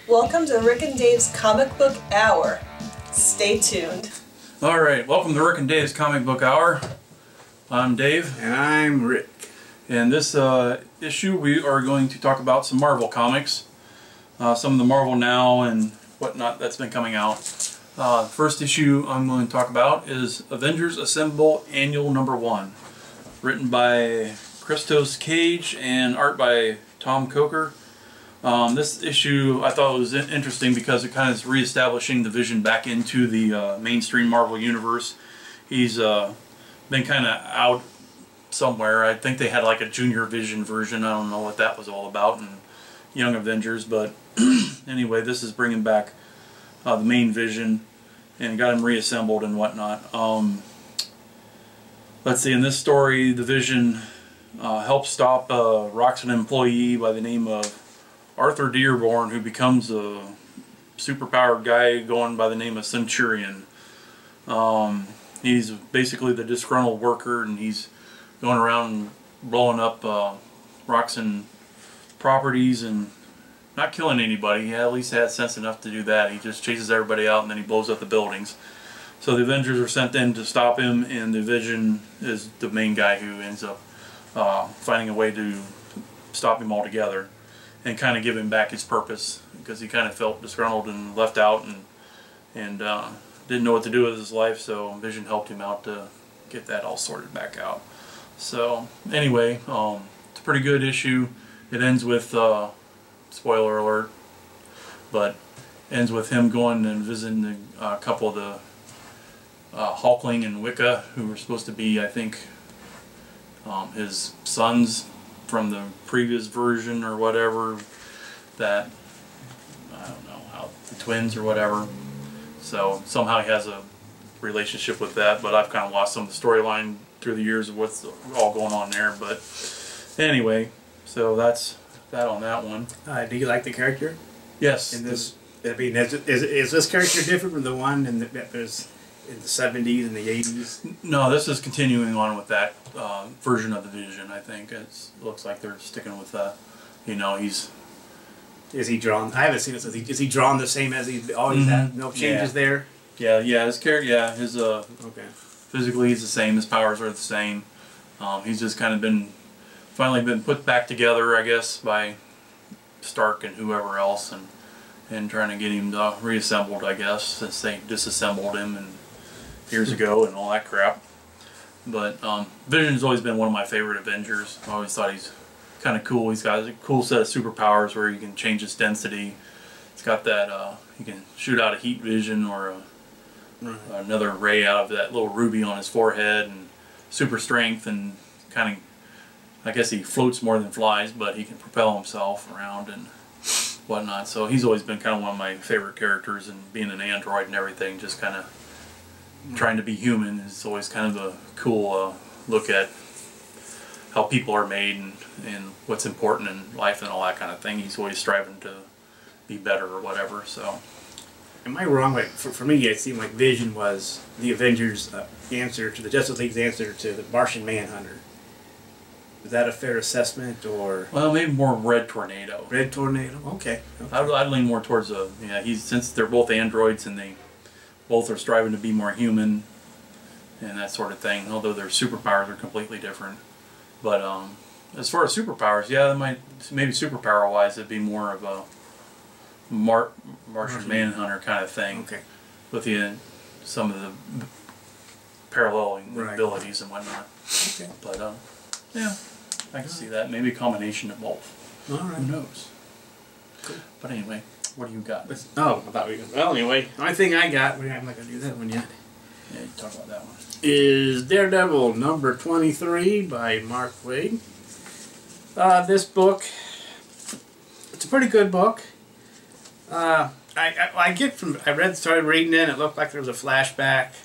Welcome to Rick and Dave's Comic Book Hour. Stay tuned. Alright, welcome to Rick and Dave's Comic Book Hour. I'm Dave. And I'm Rick. And this issue we are going to talk about some Marvel comics. Some of the Marvel Now and whatnot that's been coming out. First issue I'm going to talk about is Avengers Assemble Annual #1. Written by Christos Gage and art by Tom Coker. This issue I thought was interesting because it kind of is reestablishing the Vision back into the mainstream Marvel universe. He's been kind of out somewhere. I think they had like a Junior Vision version. I don't know what that was all about in Young Avengers, but anyway, this is bringing back the main Vision and got him reassembled and whatnot. Let's see, in this story, the Vision helps stop a Roxxon employee by the name of Arthur Dearborn, who becomes a superpowered guy going by the name of Centurion. He's basically the disgruntled worker, and he's going around blowing up Roxxon properties and not killing anybody. He at least has sense enough to do that. He just chases everybody out and then he blows up the buildings. So the Avengers are sent in to stop him, and the Vision is the main guy who ends up finding a way to stop him altogether and kind of give him back his purpose, because he kind of felt disgruntled and left out and didn't know what to do with his life. So Vision helped him out to get that all sorted back out. So anyway, it's a pretty good issue. It ends with spoiler alert, but ends with him going and visiting a couple of the Hulkling and Wicca, who were supposed to be, I think, his sons from the previous version or whatever, that, I don't know, how, the twins or whatever. So somehow he has a relationship with that, but I've kind of lost some of the storyline through the years of what's all going on there. But anyway, so that's that on that one. Do you like the character? Yes. In this, I mean, is this character different from the one that was in the 70s and the 80s? No, this is continuing on with that version of the Vision. I think it looks like they're sticking with that. You know, he's. Is he drawn? I haven't seen it. So is he drawn the same as he always had? No changes there. Yeah, his character. Yeah, his okay. Physically, he's the same. His powers are the same. He's just kind of finally been put back together, I guess, by Stark and whoever else, and trying to get him reassembled, I guess, since they disassembled him and years ago and all that crap. But Vision's always been one of my favorite Avengers. I always thought he's kind of cool. He's got a cool set of superpowers where he can change his density. He's got that he can shoot out a heat vision or another ray out of that little ruby on his forehead, and super strength, and kind of, I guess he floats more than flies, but he can propel himself around and whatnot. So he's always been kind of one of my favorite characters, and being an android and everything, just kind of trying to be human is always kind of a cool look at how people are made and what's important in life and all that kind of thing. He's always striving to be better or whatever. So, am I wrong? Like for me, it seemed like Vision was the Avengers' answer to the Justice League's answer to the Martian Manhunter. Is that a fair assessment, or? Well, maybe more Red Tornado. Red Tornado. Okay. I'd lean more towards since they're both androids and they both are striving to be more human and that sort of thing. Although their superpowers are completely different. But as far as superpowers, yeah, maybe superpower-wise, it'd be more of a Martian Manhunter kind of thing. Okay. With some of the paralleling abilities and whatnot. Okay. But yeah, I can see that. Maybe a combination of both. All right. Who knows? Cool. But anyway, what do you got? Oh, I thought well, anyway, the only thing I got, I'm not going to do that one yet. Yeah, you talk about that one. Is Daredevil #23 by Mark Waid. This book, it's a pretty good book. I started reading it, it looked like there was a flashback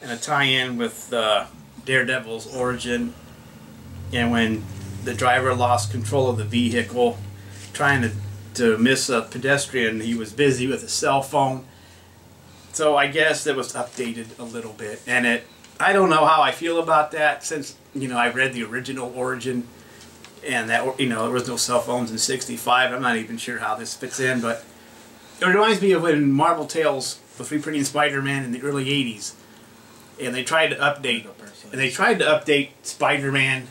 and a tie-in with Daredevil's origin, and when the driver lost control of the vehicle trying to miss a pedestrian, he was busy with a cell phone. So I guess it was updated a little bit, and I don't know how I feel about that, since I read the original origin, and that there was no cell phones in '65. I'm not even sure how this fits in, but It reminds me of when Marvel Tales was reprinting Spider-Man in the early '80s, and they tried to update. And they tried to update Spider-Man,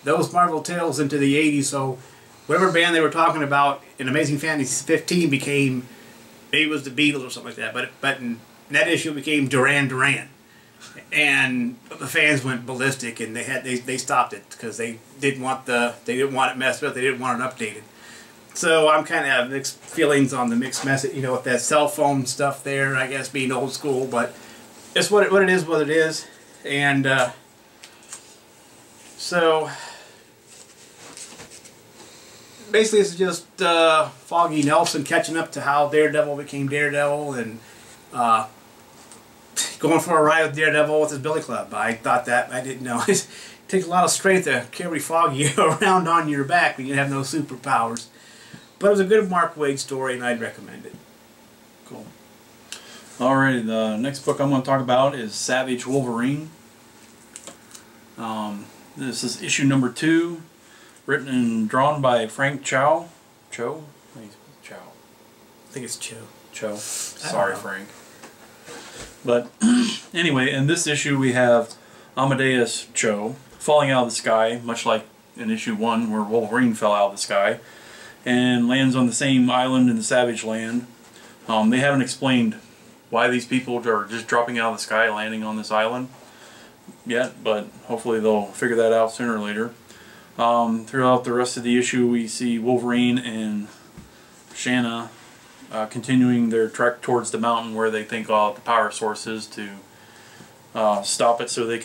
those Marvel Tales into the '80s. So whatever band they were talking about in Amazing Fantasy 15 became, maybe it was the Beatles or something like that. But in that issue it became Duran Duran, and the fans went ballistic, and they stopped it because they didn't want it messed up. They didn't want it updated. So I'm kind of have mixed feelings on the mixed message, you know, with that cell phone stuff there, I guess, being old school, but it's what it is. And so basically it's just Foggy Nelson catching up to how Daredevil became Daredevil, and going for a ride with Daredevil with his billy club. I didn't know. It takes a lot of strength to carry Foggy around on your back when you have no superpowers. But it was a good Mark Waid story, and I'd recommend it. Cool. Alrighty, the next book I'm going to talk about is Savage Wolverine. This is issue number 2, written and drawn by Frank Cho. Cho? Chow. I think it's Cho. Cho. Sorry, Frank. But anyway, in this issue we have Amadeus Cho falling out of the sky, much like in issue 1 where Wolverine fell out of the sky, and lands on the same island in the Savage Land. They haven't explained why these people are just dropping out of the sky, landing on this island yet, but hopefully they'll figure that out sooner or later. Throughout the rest of the issue we see Wolverine and Shanna continuing their trek towards the mountain where they think the power source is, to stop it, so they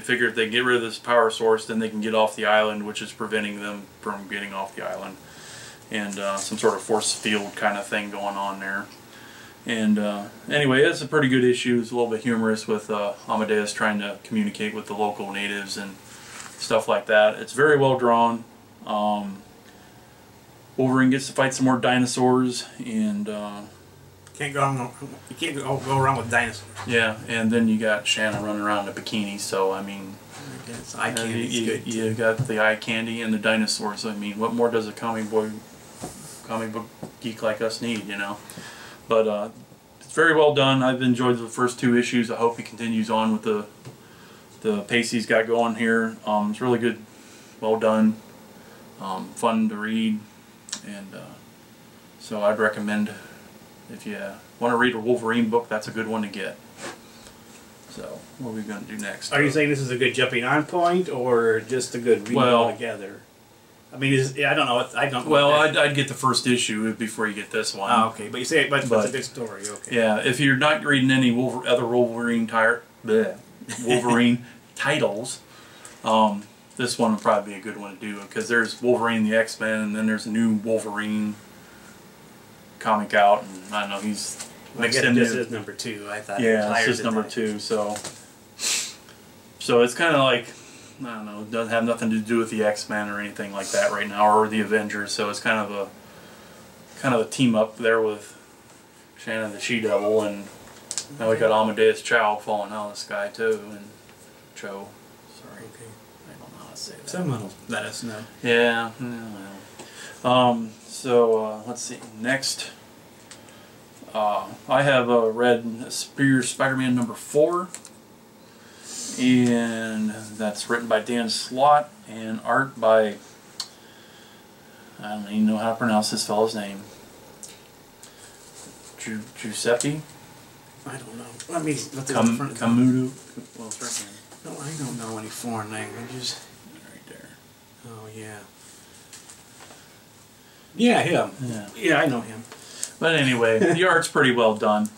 figure if they get rid of this power source, then they can get off the island, which is preventing them from getting off the island. And some sort of force field kind of thing going on there. And anyway, it's a pretty good issue. It's a little bit humorous with Amadeus trying to communicate with the local natives and stuff like that. It's very well drawn. Wolverine gets to fight some more dinosaurs, and You can't go wrong with dinosaurs. yeah, and then you got Shanna running around in a bikini, so I mean, I guess eye candy's good. You got the eye candy and the dinosaurs. I mean, what more does a comic book geek like us need, you know? But it's very well done. I've enjoyed the first 2 issues. I hope he continues on with the pace he's got going here. It's really good, well done, fun to read, and so I'd recommend, if you want to read a Wolverine book, that's a good one to get. So, what are we going to do next? Are you saying this is a good jumping on point, or just a good read altogether? I mean, I don't know. I don't know. Well, I'd get the first issue before you get this one. Oh, okay. But you say it's a big story. Okay. Yeah, if you're not reading any other Wolverine titles, this one would probably be a good one to do, because there's Wolverine the X-Men, and then there's a new Wolverine comic out, and I don't know, he's mixed in. This is number 2. I thought. Yeah, this is number 2. So it's kind of like, I don't know, it doesn't have nothing to do with the X-Men or anything like that right now, or the Avengers. So it's kind of a team up there with Shanna the She-Devil, and now we got Amadeus Cho falling out of the sky too, and Cho. Sorry, Okay. I don't know how to say that. Someone will let us know. Yeah. Well. So let's see. Next, I have read Superior Spider-Man number 4. And that's written by Dan Slott and art by, I don't even know how to pronounce this fellow's name. Giuseppe? I don't know. Let me look at Camuto. Well, it's right No, I don't know any foreign languages. right there. Oh yeah. Yeah, him. Yeah, I know him. But anyway, the art's pretty well done.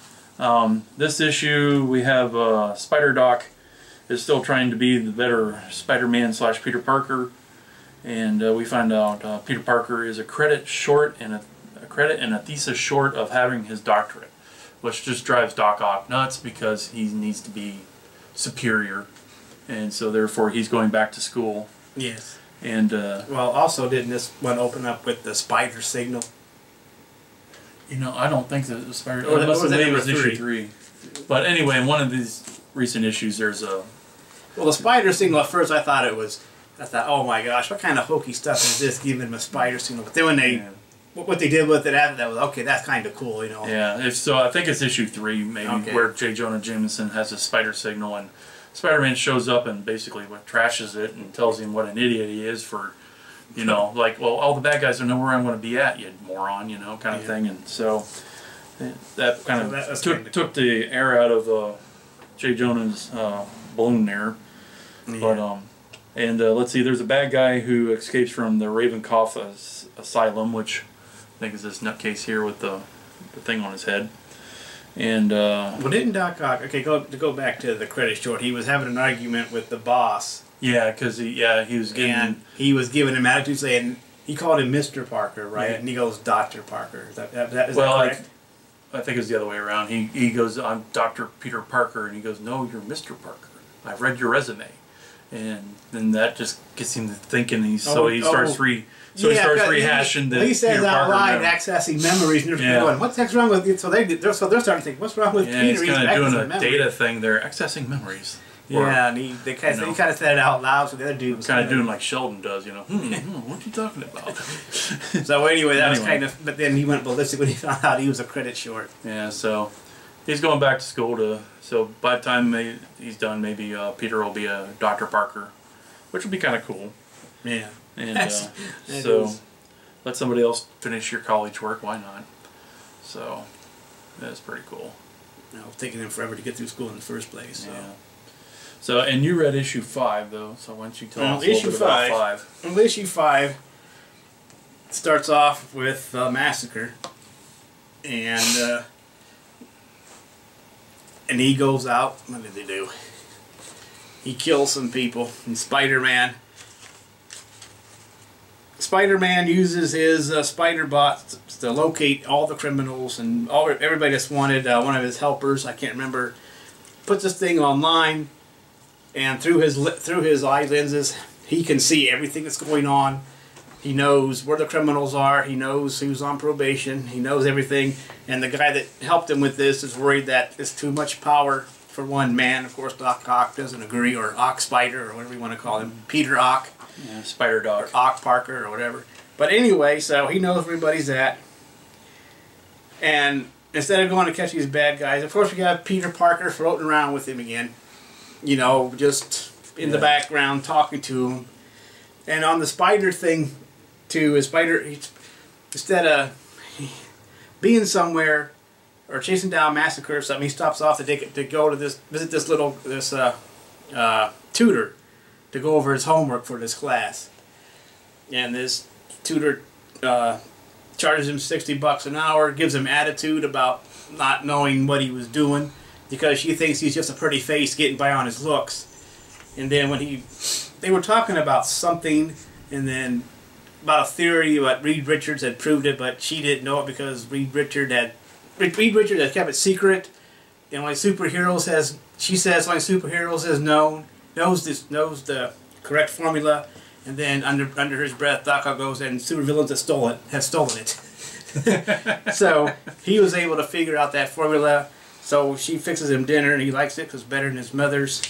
This issue we have Spider-Doc is still trying to be the better Spider-Man / Peter Parker, and we find out Peter Parker is a credit and a thesis short of having his doctorate, which just drives Doc Ock nuts because he needs to be superior, and so therefore he's going back to school. Yes. And well, also didn't this one open up with the spider signal? you know, I don't think that the Spider. Or Unless was that maybe it was number issue 3. But anyway, in one of these recent issues, there's a. Well, the spider signal, at first I thought, oh my gosh, what kind of hokey stuff is this, giving him a spider signal? But then when they what they did with it after that was okay. That's kind of cool, you know. Yeah, if so, I think it's issue 3 maybe where J. Jonah Jameson has a spider signal and Spider-Man shows up and basically trashes it and tells him what an idiot he is for, you know, like, well, all the bad guys don't know where I'm going to be at, you moron, you know, kind of thing. And so that kind of took the air out of J. Jonah's balloon there. Yeah. But let's see, there's a bad guy who escapes from the Ravencroft asylum, which I think is this nutcase here with the thing on his head. And well, didn't Doc Ock? Okay, go back to the credit short. He was having an argument with the boss. Yeah, because he was getting. And he was giving him attitude, saying he called him Mr. Parker, right? Yeah. And he goes Dr. Parker. Is that correct? I think it's the other way around. He goes, I'm Dr. Peter Parker, and he goes, no, you're Mr. Parker. I've read your resume, and then that just gets him to thinking. He starts rehashing the. He says Peter out Parker loud, accessing memories, and they're going, "What's next wrong with you?" So they're starting to think, "What's wrong with Peter?" He's kind of doing a memories. data thing there, accessing memories. Yeah, and they kind of said it out loud, so the other dude was kind of doing like Sheldon does, you know. What are you talking about? So anyway, that was kind of. But then he went ballistic when he found out he was a credit short. Yeah, so he's going back to school So by the time he's done, maybe Peter will be a Dr. Parker, which would be kind of cool. Yeah. And so let somebody else finish your college work. Why not? So that's pretty cool. You know, it's taking him forever to get through school in the first place. So. Yeah. So, and you read issue 5 though. So why don't you tell us a little bit about 5? Well, issue 5 starts off with Massacre, and he goes out. What did they do? He kills some people. And Spider-Man uses his spider bot to locate all the criminals and everybody that's wanted. One of his helpers, I can't remember, puts this thing online, and through his eye lenses, he can see everything that's going on. He knows where the criminals are. He knows who's on probation. He knows everything. And the guy that helped him with this is worried that it's too much power for one man. Of course, Doc Ock doesn't agree, or Ock Spider, or whatever you want to call him, Peter Ock. Yeah, Spider Dog. Or Ock Parker, or whatever. But anyway, so he knows where everybody's at. And instead of going to catch these bad guys, of course we got Peter Parker floating around with him again. You know, just in the background talking to him. And on the spider thing, too, instead of being somewhere or chasing down Massacre or something, he stops off to go to visit this tutor to go over his homework for this class. And this tutor charges him $60 an hour, gives him attitude about not knowing what he was doing because she thinks he's just a pretty face getting by on his looks. And then when they were talking about something, and then about a theory about Reed Richards had proved it, but she didn't know it because Reed Richards had kept it secret. And when superheroes she says when superheroes knows the correct formula, and then under his breath, Doc Ock goes, and supervillains have stolen it. So he was able to figure out that formula. So she fixes him dinner, and he likes it because it's better than his mother's.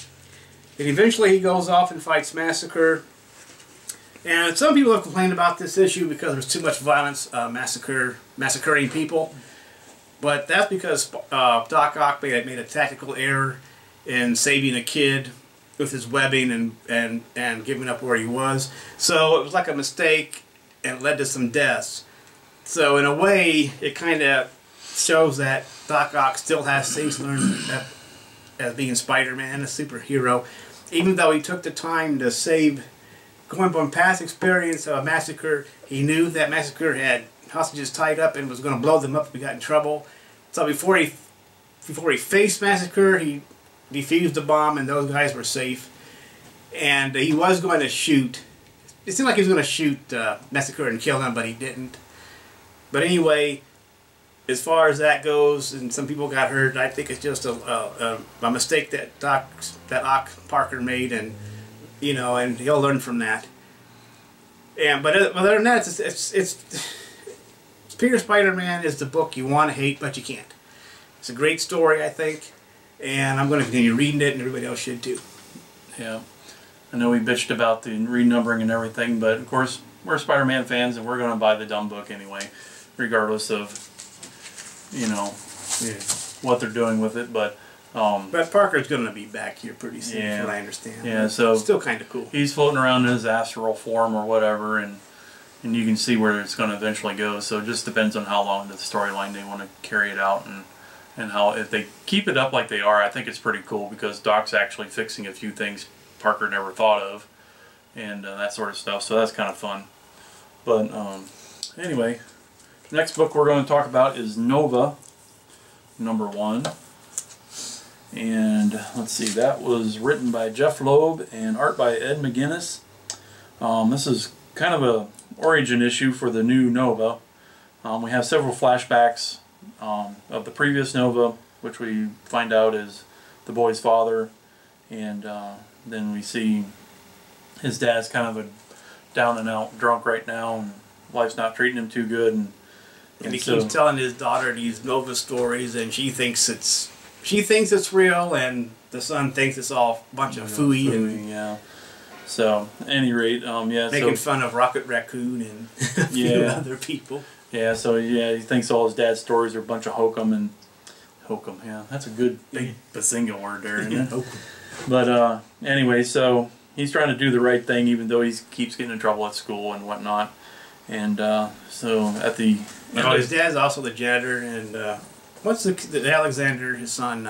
And eventually he goes off and fights Massacre. And some people have complained about this issue because there's too much violence, massacring people. But that's because Doc Ock made a tactical error in saving a kid with his webbing and giving up where he was. So it was like a mistake, and it led to some deaths. So in a way, it kind of shows that Doc Ock still has things to learn as being Spider-Man, a superhero. Even though he took the time to save, going from past experience of a Massacre, he knew that Massacre had hostages tied up and was going to blow them up if he got in trouble. So before he faced Massacre, he defused the bomb, and those guys were safe. And he was going to shoot. It seemed like he was going to shoot Massacre and kill him, but he didn't. But anyway, as far as that goes, and some people got hurt, I think it's just a mistake that Ock Parker made, and you know, and he'll learn from that. And but other than that, it's Peter Spider-Man is the book you want to hate, but you can't. It's a great story, I think, and I'm going to continue reading it, and everybody else should too. Yeah, I know we bitched about the renumbering and everything, but of course we're Spider-Man fans, and we're going to buy the dumb book anyway, regardless of, you know, what they're doing with it. But Parker's going to be back here pretty soon, yeah, from what I understand. Yeah, so still kind of cool. He's floating around in his astral form or whatever, and you can see where it's going to eventually go. So it just depends on how long the storyline they want to carry it out, and how, if they keep it up like they are, I think it's pretty cool, because Doc's actually fixing a few things Parker never thought of, and that sort of stuff. So that's kind of fun. But anyway, next book we're going to talk about is Nova, #1. And let's see, that was written by Jeff Loeb and art by Ed McGuinness. This is kind of a origin issue for the new Nova. We have several flashbacks of the previous Nova, which we find out is the boy's father, and then we see his dad's kind of a down and out drunk right now, and life's not treating him too good, and he keeps telling his daughter these Nova stories, and she thinks it's real, and the son thinks it's all a bunch of phooey, and yeah. So, at any rate, yeah. Making fun of Rocket Raccoon and a few other people. Yeah, so yeah, he thinks all his dad's stories are a bunch of hokum, and hokum, yeah, that's a good big bazinga word there, isn't it? But anyway, so he's trying to do the right thing, even though he keeps getting in trouble at school and whatnot. And so at the his dad's also the janitor, and what's the Alexander, his son,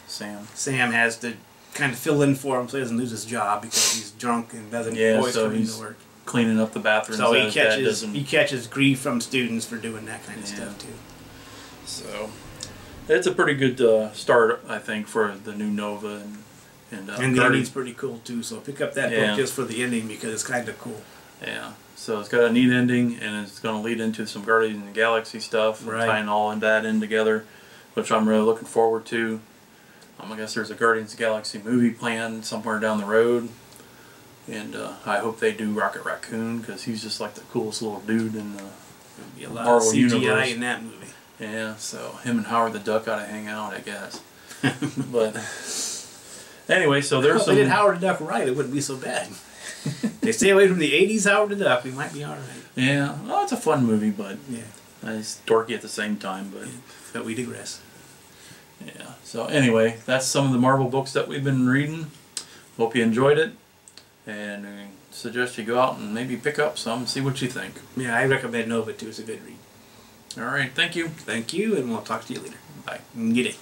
Sam has to kind of fill in for him so he doesn't lose his job because he's drunk and doesn't always come into work. Cleaning up the bathrooms. So he catches grief from students for doing that kind of stuff too. So it's a pretty good start, I think, for the new Nova, and the ending's pretty cool too. So pick up that book just for the ending, because it's kind of cool. Yeah. So it's got a neat ending, and it's going to lead into some Guardians of the Galaxy stuff, tying all in that in together, which I'm really looking forward to. I guess there's a Guardians of the Galaxy movie planned somewhere down the road, and I hope they do Rocket Raccoon, because he's just like the coolest little dude in the Marvel universe. In that movie. Yeah, so him and Howard the Duck ought to hang out, I guess. But anyway, so there's some. If they did Howard the Duck right, it wouldn't be so bad. They stay away from the '80s Howard the Duck, we might be all right. Yeah, well, it's a fun movie, but it's dorky at the same time. But we digress. Yeah. So anyway, that's some of the Marvel books that we've been reading. Hope you enjoyed it, and I suggest you go out and maybe pick up some and see what you think. Yeah, I recommend Nova too. It's a good read. All right. Thank you. Thank you, and we'll talk to you later. Bye. Get it.